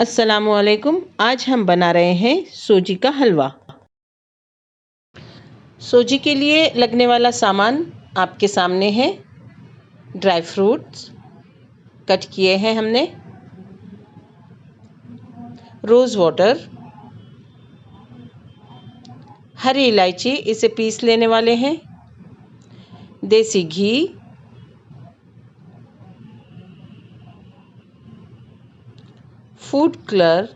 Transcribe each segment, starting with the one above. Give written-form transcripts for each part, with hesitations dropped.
अस्सलामुअलैकुम। आज हम बना रहे हैं सूजी का हलवा। सूजी के लिए लगने वाला सामान आपके सामने है। ड्राई फ्रूट्स कट किए हैं हमने, रोज़ वाटर, हरी इलायची इसे पीस लेने वाले हैं, देसी घी, फूड कलर,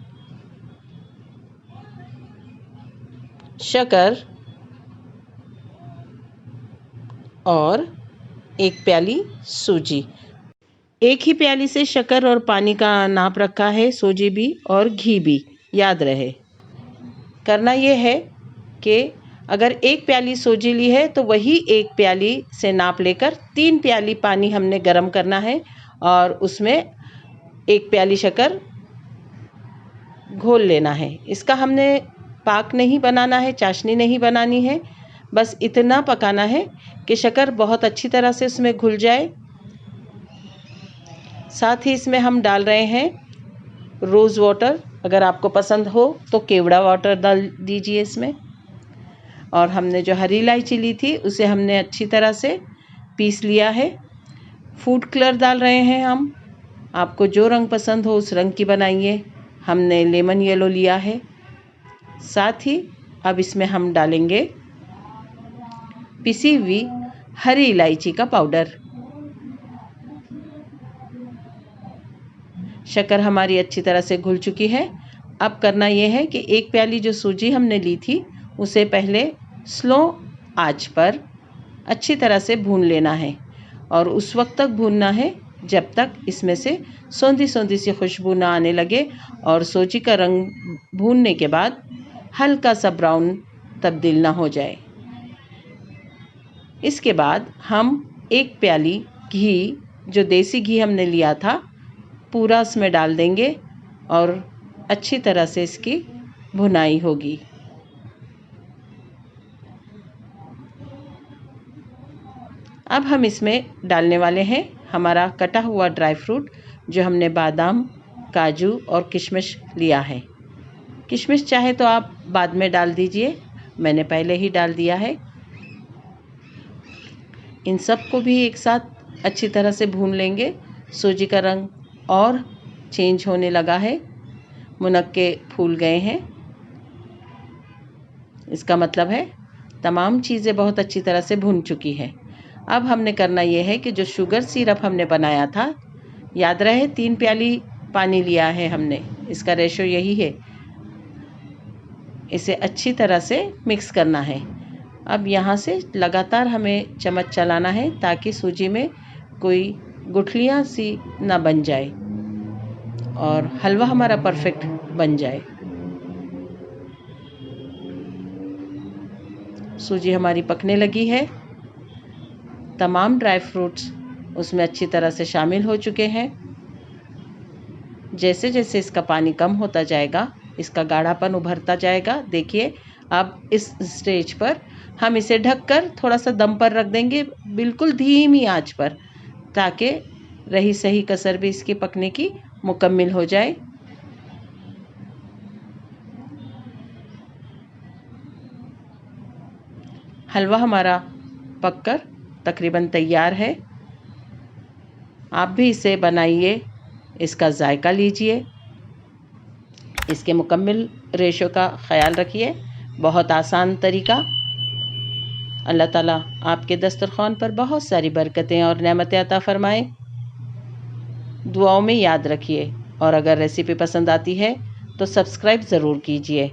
शक्कर और एक प्याली सूजी। एक ही प्याली से शक्कर और पानी का नाप रखा है, सूजी भी और घी भी, याद रहे। करना यह है कि अगर एक प्याली सूजी ली है तो वही एक प्याली से नाप लेकर 3 प्याली पानी हमने गरम करना है और उसमें एक प्याली शक्कर घोल लेना है। इसका हमने पाक नहीं बनाना है, चाशनी नहीं बनानी है, बस इतना पकाना है कि शक्कर बहुत अच्छी तरह से उसमें घुल जाए। साथ ही इसमें हम डाल रहे हैं रोज़ वाटर, अगर आपको पसंद हो तो केवड़ा वाटर डाल दीजिए इसमें। और हमने जो हरी इलायची ली थी उसे हमने अच्छी तरह से पीस लिया है। फूड कलर डाल रहे हैं हम, आपको जो रंग पसंद हो उस रंग की बनाइए। हमने लेमन येलो लिया है। साथ ही अब इसमें हम डालेंगे पिसी हुई हरी इलायची का पाउडर। शक्कर हमारी अच्छी तरह से घुल चुकी है। अब करना यह है कि एक प्याली जो सूजी हमने ली थी उसे पहले स्लो आंच पर अच्छी तरह से भून लेना है और उस वक्त तक भूनना है जब तक इसमें से सौंधी सौंधी सी खुशबू ना आने लगे और सूजी का रंग भूनने के बाद हल्का सा ब्राउन तब्दील ना हो जाए। इसके बाद हम एक प्याली घी, जो देसी घी हमने लिया था, पूरा इसमें डाल देंगे और अच्छी तरह से इसकी भुनाई होगी। अब हम इसमें डालने वाले हैं हमारा कटा हुआ ड्राई फ्रूट, जो हमने बादाम, काजू और किशमिश लिया है। किशमिश चाहे तो आप बाद में डाल दीजिए, मैंने पहले ही डाल दिया है। इन सब को भी एक साथ अच्छी तरह से भून लेंगे। सूजी का रंग और चेंज होने लगा है, मुनक्के फूल गए हैं। इसका मतलब है तमाम चीज़ें बहुत अच्छी तरह से भुन चुकी है। अब हमने करना यह है कि जो शुगर सिरप हमने बनाया था, याद रहे 3 प्याली पानी लिया है हमने, इसका रेशो यही है। इसे अच्छी तरह से मिक्स करना है। अब यहाँ से लगातार हमें चम्मच चलाना है ताकि सूजी में कोई गुठलियाँ सी ना बन जाए और हलवा हमारा परफेक्ट बन जाए। सूजी हमारी पकने लगी है, तमाम ड्राई फ्रूट्स उसमें अच्छी तरह से शामिल हो चुके हैं। जैसे जैसे इसका पानी कम होता जाएगा, इसका गाढ़ापन उभरता जाएगा। देखिए, अब इस स्टेज पर हम इसे ढककर थोड़ा सा दम पर रख देंगे, बिल्कुल धीमी आंच पर, ताकि रही सही कसर भी इसकी पकने की मुकम्मल हो जाए। हलवा हमारा पककर तकरीबन तैयार है। आप भी इसे बनाइए, इसका जायका लीजिए, इसके मुकम्मल रेशो का ख्याल रखिए। बहुत आसान तरीका। अल्लाह ताला आपके दस्तरखान पर बहुत सारी बरकतें और नेमतें अता फरमाए। दुआओं में याद रखिए और अगर रेसिपी पसंद आती है तो सब्सक्राइब ज़रूर कीजिए।